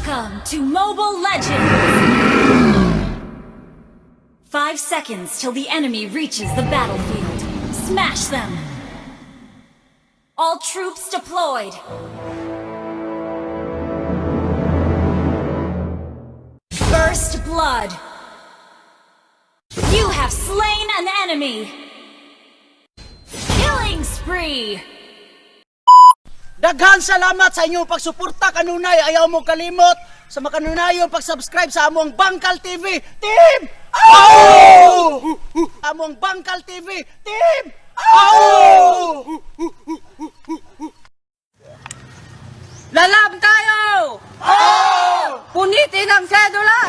Welcome to Mobile Legends! 5 seconds till the enemy reaches the battlefield. Smash them! All troops deployed! First blood! You have slain an enemy! Killing spree! Daghan salamat sa inyong pagsuporta kanunay. Ayaw mo kalimot sa makanunayong pag-subscribe sa among Bangkal TV. Team! Aw! Among Bangkal TV. Team! Aw! Lalab tayo! Aw! Punitin ang sedula!